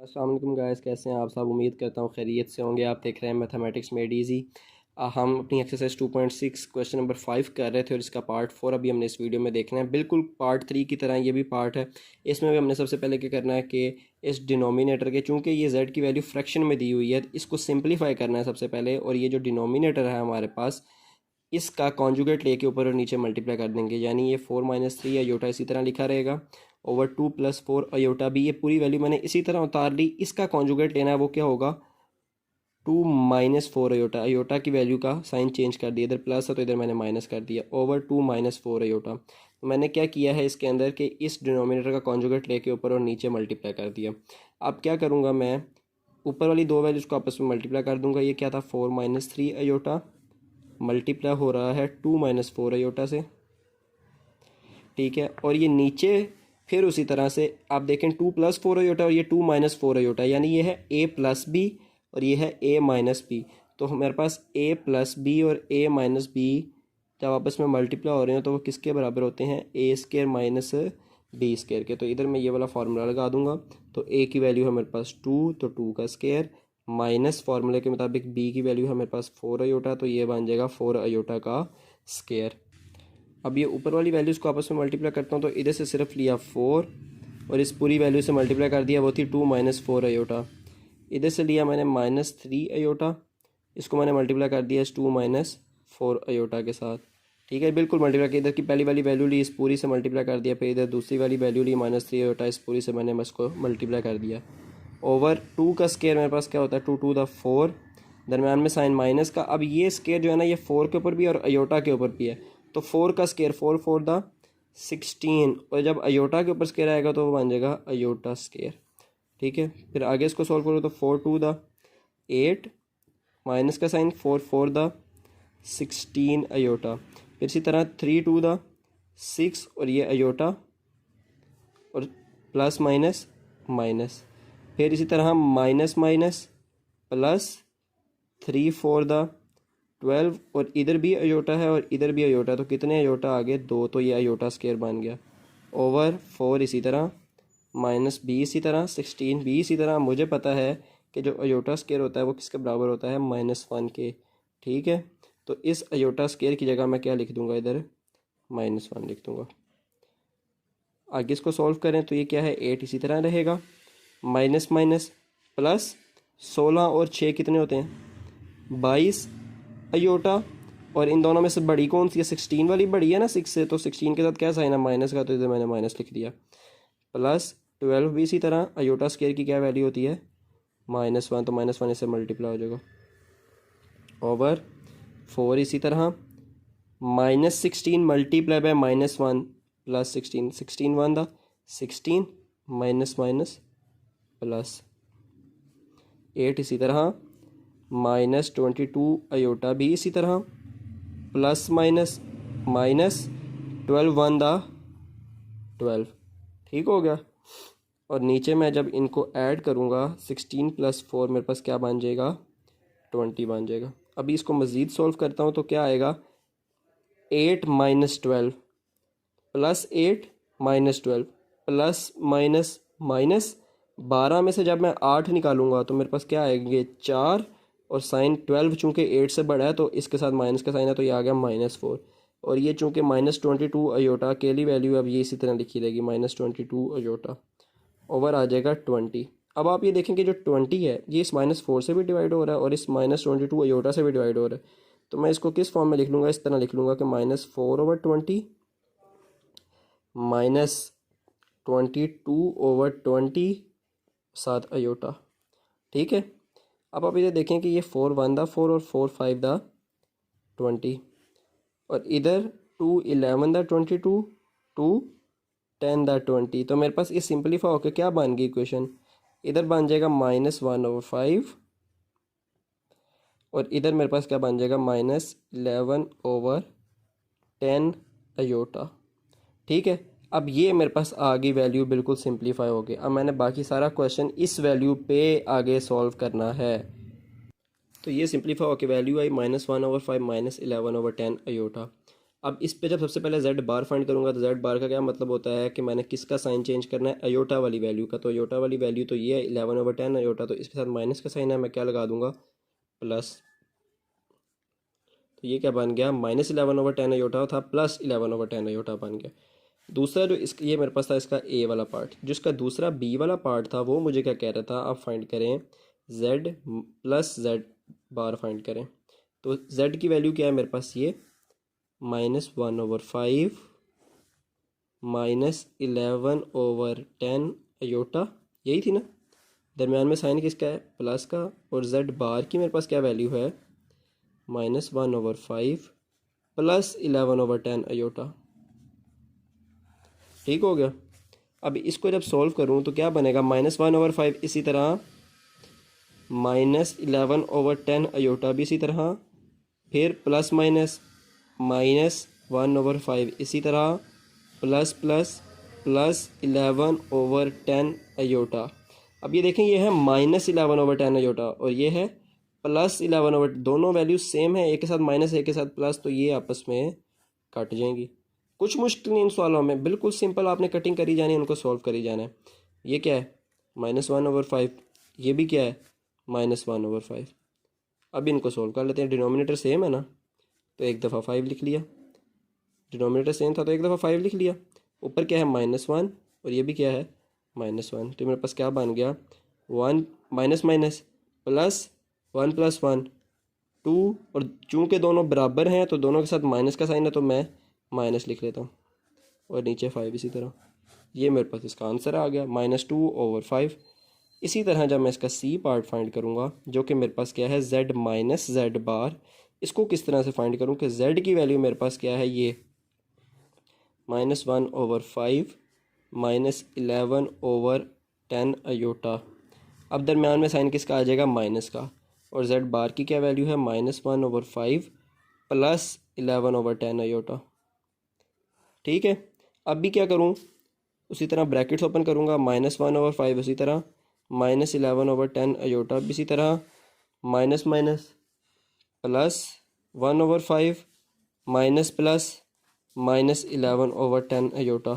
अस्सलाम वालेकुम गाइस, कैसे हैं आप सब। उम्मीद करता हूँ खैरियत से होंगे। आप देख रहे हैं मैथमेटिक्स मेड इजी। हम अपनी एक्सरसाइज 2.6 क्वेश्चन नंबर 5 कर रहे थे और इसका पार्ट 4 अभी हमने इस वीडियो में देखना है। बिल्कुल पार्ट 3 की तरह ये भी पार्ट है। इसमें भी हमने सबसे पहले क्या करना है कि इस डिनोमिनेटर के, चूँकि ये z की वैल्यू फ्रैक्शन में दी हुई है, इसको सिंप्लीफाई करना है सबसे पहले। और ये जो डिनोमिनेटर है हमारे पास, इसका कॉन्जुगेट लेके ऊपर और नीचे मल्टीप्लाई कर देंगे। यानी ये 4 - 3 अयोटा इसी तरह लिखा रहेगा, ओवर 2 + 4 अयोटा भी। ये पूरी वैल्यू मैंने इसी तरह उतार ली। इसका कॉन्जुगेट लेना है, वो क्या होगा, 2 - 4 अयोटा। अयोटा की वैल्यू का साइन चेंज कर दिया, इधर प्लस है तो इधर मैंने माइनस कर दिया, ओवर 2 - 4 अयोटा। तो मैंने क्या किया है इसके अंदर कि इस डिनोमिनेटर का कॉन्जुगेट लेके ऊपर और नीचे मल्टीप्लाई कर दिया। अब क्या करूँगा मैं, ऊपर वाली दो वैल्यूज़ को आपस में मल्टीप्लाई कर दूंगा। ये क्या था, 4 - 3 अयोटा मल्टीप्लाई हो रहा है 2 - 4 अयोटा से, ठीक है। और ये नीचे फिर उसी तरह से आप देखें 2 + 4 अयोटा और ये 2 - 4 अयोटा, यानी ये है a + b और ये है a - b। तो हमारे पास a + b और a - b जब आपस में मल्टीप्लाई हो रहे हो तो वो किसके बराबर होते हैं, a² - b² के। तो इधर मैं ये वाला फार्मूला लगा दूंगा। तो a की वैल्यू है मेरे पास 2, तो 2 का स्क्वायर, माइनस फार्मूले के मुताबिक b की वैल्यू है मेरे पास 4 अयोटा, तो ये बन जाएगा 4 अयोटा का स्क्वायर। अब ये ऊपर वाली वैल्यूज़ को आपस में मल्टीप्लाई करता हूँ, तो इधर से सिर्फ लिया 4 और इस पूरी वैल्यू से मल्टीप्लाई कर दिया, वो थी 2 - 4 अयोटा। इधर से लिया मैंने -3 अयोटा, इसको मैंने मल्टीप्लाई कर दिया इस 2 - 4 अयोटा के साथ, ठीक है। बिल्कुल मल्टीप्लाई किया, इधर की पहली वाली वैल्यू ली, इस पूरी से मल्टीप्लाई कर दिया, फिर इधर दूसरी वाली वैल्यू ली -3 अयोटा, इस पूरी से मैंने इसको मल्टीप्लाई कर दिया। ओवर 2 का स्क्वायर मेरे पास क्या होता है, 2 × 2 = 4, दरम्यान में साइन माइनस का। अब ये स्क्वायर जो है ना, ये 4 के ऊपर भी और अयोटा के ऊपर भी है, तो 4 का स्क्वायर 4 × 4 = 16, और जब अयोटा के ऊपर स्क्वायर आएगा तो वो बन जाएगा अयोटा स्क्वायर, ठीक है। फिर आगे इसको सॉल्व करो तो 4 × 2 = 8, माइनस का साइन 4 × 4 = 16 अयोटा। फिर इसी तरह 3 × 2 = 6 और ये अयोटा और प्लस माइनस माइनस। फिर इसी तरह माइनस माइनस प्लस 3 × 4 = 12 और इधर भी अयोटा है और इधर भी अयोटा, तो कितने अयोटा आ गए, 2, तो ये अयोटा स्क्वायर बन गया। ओवर 4 इसी तरह, -b इसी तरह, 16b इसी तरह। मुझे पता है कि जो अयोटा स्क्वायर होता है वो किसके बराबर होता है, -1 के, ठीक है। तो इस अयोटा स्क्वायर की जगह मैं क्या लिख दूंगा, इधर -1 लिख दूंगा। आगे इसको सॉल्व करें तो ये क्या है, 8 इसी तरह रहेगा, माइनस माइनस प्लस 16 और 6 कितने होते हैं, 22 अयोटा। और इन दोनों में से बड़ी कौन सी है, 16 वाली बड़ी है ना 6 से, तो 16 के साथ क्या साइन है, माइनस का, तो इधर मैंने माइनस लिख दिया। प्लस 12 भी इसी तरह, अयोटा स्क्वायर की क्या वैल्यू होती है, -1, तो -1 इससे मल्टीप्लाई हो जाएगा। ओवर 4 इसी तरह, -16 multiply by -1 plus 16, 16 × 1 = 16, minus minus plus 8 इसी तरह, -22 अयोटा भी इसी तरह, प्लस माइनस माइनस 12 × 1 = 12, ठीक हो गया। और नीचे मैं जब इनको ऐड करूँगा 16 + 4 मेरे पास क्या बन जाएगा, 20 बन जाएगा। अभी इसको मज़ीद सॉल्व करता हूँ तो क्या आएगा, 8 - 12 प्लस 8 -12 प्लस माइनस माइनस 12 में से जब मैं 8 निकालूंगा तो मेरे पास क्या आएंगे, 4, और साइन 12 चूँकि 8 से बड़ा है तो इसके साथ माइनस का साइन है, तो ये आ गया -4। और ये चूँकि -22 अयोटा अकेली वैल्यू, अब ये इसी तरह लिखी रहेगी, -22 अयोटा, ओवर आ जाएगा 20। अब आप ये देखें कि जो 20 है ये इस -4 से भी डिवाइड हो रहा है और इस -22 अयोटा से भी डिवाइड हो रहा है। तो मैं इसको किस फॉर्म में लिख लूँगा, इस तरह लिख लूँगा कि -4/20 -22/20 साथ अयोटा, ठीक है। अब आप इधर देखें कि ये 4 × 1 = 4 और 4 × 5 = 20, और इधर 2 × 11 = 22, 2 × 10 = 20। तो मेरे पास ये सिंपलीफाई होकर क्या बन गई इक्वेशन, इधर बन जाएगा -1/5 और इधर मेरे पास क्या बन जाएगा, -11/10 अयोटा, ठीक है। अब ये मेरे पास आगे वैल्यू बिल्कुल सिंपलीफाई हो गई। अब मैंने बाकी सारा क्वेश्चन इस वैल्यू पे आगे सॉल्व करना है। तो ये सिंपलीफाई होकर वैल्यू आई -1/5 -11/10 अयोटा। अब इस पे जब सबसे पहले जेड बार फाइंड करूंगा तो जेड बार का क्या मतलब होता है कि मैंने किसका साइन चेंज करना है, अयोटा वाली वैल्यू का। तो अयोटा वाली वैल्यू तो ये है 11/10 अयोटा, तो इसके साथ माइनस का साइन है, मैं क्या लगा दूंगा, प्लस। तो ये क्या बन गया, -11/10 अयोटा था प्लस 11/10 अयोटा बन गया। दूसरा जो इस ये मेरे पास था इसका ए वाला पार्ट, जिसका दूसरा बी वाला पार्ट था वो मुझे क्या कह रहा था, आप फाइंड करें जेड प्लस जेड बार फाइंड करें। तो जेड की वैल्यू क्या है मेरे पास, ये -1/5 -11/10 अयोटा, यही थी ना। दरम्यान में साइन किसका है, प्लस का, और जेड बार की मेरे पास क्या वैल्यू है, -1/5 प्लस 11/10 अयोटा। ठीक हो गया। अब इसको जब सॉल्व करूँ तो क्या बनेगा, -1/5 इसी तरह, -11/10 अयोटा भी इसी तरह, फिर प्लस माइनस -1/5 इसी तरह, प्लस प्लस प्लस 11/10 अयोटा। अब ये देखें, ये है -11/10 अयोटा और ये है +11/, दोनों वैल्यू सेम है, एक के साथ माइनस एक के साथ प्लस, तो ये आपस में कट जाएंगी। कुछ मुश्किल नहीं इन सवालों में, बिल्कुल सिंपल, आपने कटिंग करी जानी है, उनको सॉल्व करी जाना है। ये क्या है, -1/5, ये भी क्या है, -1/5। अब इनको सॉल्व कर लेते हैं, डिनोमिनेटर सेम है ना, तो एक दफ़ा 5 लिख लिया, डिनोमिनेटर सेम था तो एक दफ़ा 5 लिख लिया। ऊपर क्या है, -1 और ये भी क्या है, -1, तो मेरे पास क्या बन गया, 1 माइनस माइनस प्लस 1 + 1 2, और चूँकि दोनों बराबर हैं तो दोनों के साथ माइनस का साइन है, तो मैं माइनस लिख लेता हूँ, और नीचे 5 इसी तरह। ये मेरे पास इसका आंसर आ गया, -2/5। इसी तरह जब मैं इसका सी पार्ट फाइंड करूँगा, जो कि मेरे पास क्या है, z माइनस जेड बार, इसको किस तरह से फाइंड करूँ कि z की वैल्यू मेरे पास क्या है, ये -1/5 -11/10 अयोटा। अब दरम्यान में साइन किसका आ जाएगा, माइनस का, और z बार की क्या वैल्यू है, -1/5 प्लस 11/10 अयोटा। ठीक है। अब भी क्या करूँ, उसी तरह ब्रैकेट्स ओपन करूँगा, -1/5 उसी तरह, -11/10 अयोटा भी इसी तरह, minus minus plus 1/5 minus plus -11/10 iota.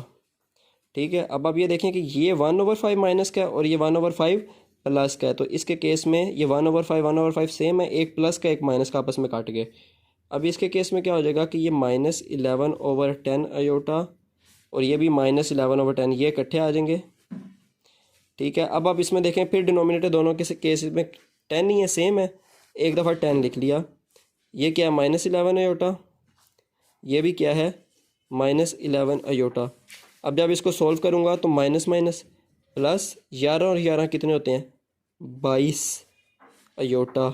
ठीक है। अब आप ये देखें कि ये 1/5 माइनस का है और ये 1/5 प्लस का है, तो इसके केस में ये 1/5 सेम है, एक प्लस का एक माइनस का आपस में काट गए। अब इसके केस में क्या हो जाएगा कि ये -11/10 अयोटा और ये भी -11/10, ये इकट्ठे आ जाएंगे। ठीक है। अब आप इसमें देखें, फिर डिनोमिनेटर दोनों के केस में 10 ही है, सेम है, एक दफ़ा 10 लिख लिया। ये क्या है, -11 अयोटा, ये भी क्या है, -11 अयोटा। अब जब इसको सॉल्व करूँगा तो माइनस माइनस प्लस 11 और 11 कितने होते हैं, 22 अयोटा,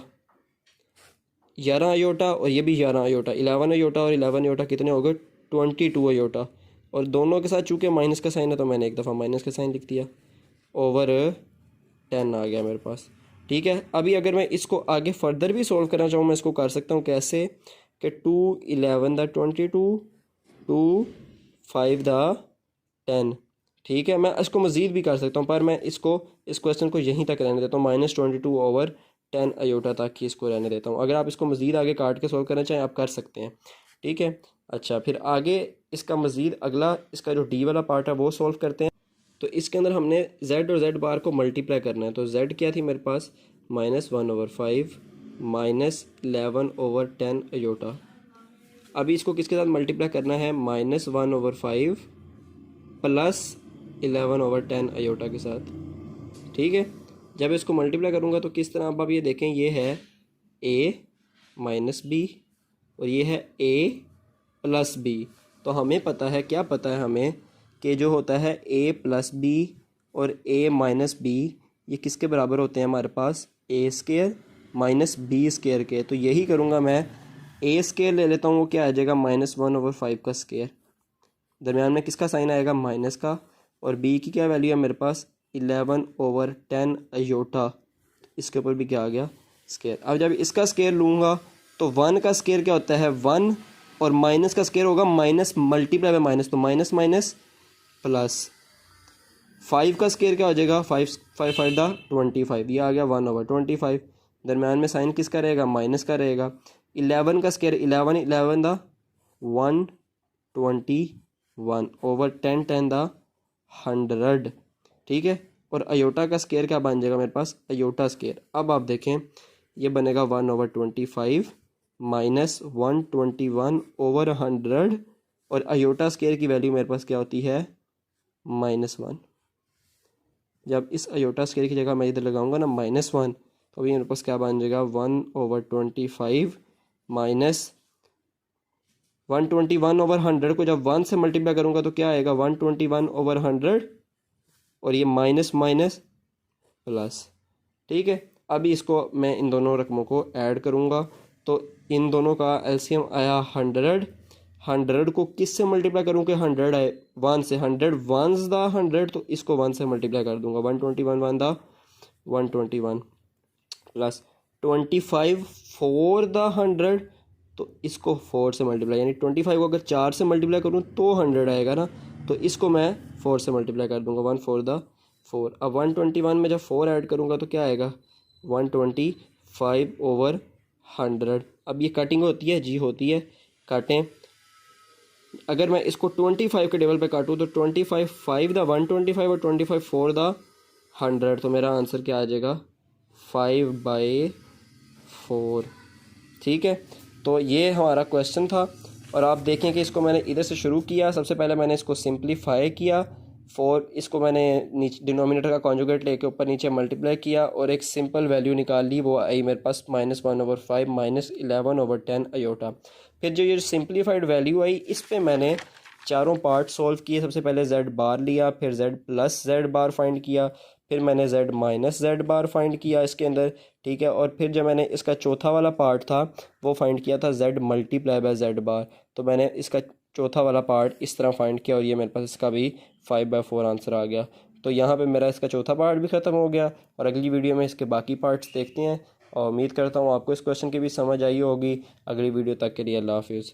11 अयोटा, और ये भी 11 अयोटा, 11 अयोटा और 11 अयोटा कितने हो गए, 22 अयोटा। और दोनों के साथ चूँकि माइनस का साइन है तो मैंने एक दफ़ा माइनस का साइन लिख दिया, ओवर 10 आ गया मेरे पास। ठीक है। अभी अगर मैं इसको आगे फर्दर भी सॉल्व करना चाहूँ, मैं इसको कर सकता हूँ कैसे, कि 2 11 * 22 2 5 * 10। ठीक है। मैं इसको मज़ीद भी कर सकता हूँ, पर मैं इसको इस क्वेश्चन को यहीं तक रहने देता हूँ, -22/10 अयोटा तक ही इसको रहने देता हूँ। अगर आप इसको मज़ीद आगे काट के सॉल्व करना चाहें आप कर सकते हैं। ठीक है। अच्छा, फिर आगे इसका मज़ीद अगला इसका जो डी वाला पार्ट है वो सॉल्व करते हैं। तो इसके अंदर हमने z और z बार को मल्टीप्लाई करना है। तो z क्या थी मेरे पास, -1/5 -11/10 अयोटा। अभी इसको किसके साथ मल्टीप्लाई करना है, -1/5 प्लस 11/10 अयोटा के साथ। ठीक है। जब इसको मल्टीप्लाई करूँगा तो किस तरह, अब आप ये देखें, ये है a - b और ये है a + b। तो हमें पता है, क्या पता है हमें, कि जो होता है a + b और a - b, ये किसके बराबर होते हैं हमारे पास, a² - b² के। तो यही करूँगा मैं, a² ले लेता हूँ, वो क्या आ जाएगा, -1/5 का स्क्वायर, दरम्यान में किसका साइन आएगा, माइनस का, और b की क्या वैल्यू है मेरे पास, 11/10 अयोटा, इसके ऊपर भी क्या आ गया, स्क्वायर। अब जब इसका स्क्वायर लूँगा तो 1 का स्क्वायर क्या होता है, 1, और माइनस का स्क्वायर होगा माइनस मल्टीप्लाई बाय माइनस, तो माइनस माइनस प्लस। 5 का स्क्वायर क्या हो जाएगा, 5 5 5 दा 25, ये आ गया 1/25। दरम्यान में साइन किसका रहेगा, माइनस का रहेगा। 11 का स्क्वायर 11 11 दा 21 ओवर 10 10 द 100, ठीक है। और अयोटा का स्केयर क्या बन जाएगा मेरे पास, अयोटा स्केयर। अब आप देखें ये बनेगा 1/25 माइनस 121 ओवर 100, और अयोटा स्केयर की वैल्यू मेरे पास क्या होती है, -1। जब इस अयोटा स्केयर की जगह मैं इधर लगाऊंगा ना -1, तो अभी मेरे पास क्या बन जाएगा 1/25 माइनस 121 ओवर 100 को जब 1 से मल्टीप्लाई करूंगा तो क्या आएगा 121 ओवर 100, और ये माइनस माइनस प्लस, ठीक है। अभी इसको मैं इन दोनों रकमों को ऐड करूंगा, तो इन दोनों का एलसीएम आया 100। 100 को किस से मल्टीप्लाई करूँ कि 100 आए, 1 से, 100 1s द 100, तो इसको 1 से मल्टीप्लाई कर दूंगा, 121 1 द 121 प्लस 25 4 द 100, तो इसको 4 से मल्टीप्लाई, यानी 25 को अगर 4 से मल्टीप्लाई करूँ तो 100 आएगा ना, तो इसको मैं 4 से मल्टीप्लाई कर दूंगा, 1 4 द 4। अब 121 में जब 4 ऐड करूँगा तो क्या आएगा 125 ओवर 100। अब ये कटिंग होती है जी, होती है, काटें। अगर मैं इसको 25 के टेबल पे काटूँ तो 25 5 द 125 और 25 4 द 100, तो मेरा आंसर क्या आ जाएगा 5/4, ठीक है। तो ये हमारा क्वेश्चन था, और आप देखें कि इसको मैंने इधर से शुरू किया। सबसे पहले मैंने इसको सिंप्लीफाई किया, 4 इसको मैंने नीचे डिनोमिनेटर का कॉन्जुगेट लेके ऊपर नीचे मल्टीप्लाई किया और एक सिंपल वैल्यू निकाल ली, वो आई मेरे पास -1/5 -11/10 अयोटा। फिर जो ये सिंप्लीफाइड वैल्यू आई, इस पे मैंने चारों पार्ट सॉल्व किए। सबसे पहले z बार लिया, फिर z प्लस z बार फाइंड किया, फिर मैंने z माइनस z बार फाइंड किया इसके अंदर, ठीक है। और फिर जब मैंने इसका चौथा वाला पार्ट था वो फाइंड किया था z मल्टीप्लाई बाय z बार, तो मैंने इसका चौथा वाला पार्ट इस तरह फाइंड किया, और ये मेरे पास इसका भी 5/4 आंसर आ गया। तो यहाँ पे मेरा इसका चौथा पार्ट भी ख़त्म हो गया, और अगली वीडियो में इसके बाकी पार्ट्स देखते हैं। और उम्मीद करता हूँ आपको इस क्वेश्चन की भी समझ आई होगी। अगली वीडियो तक के लिए अल्लाह हाफिज़।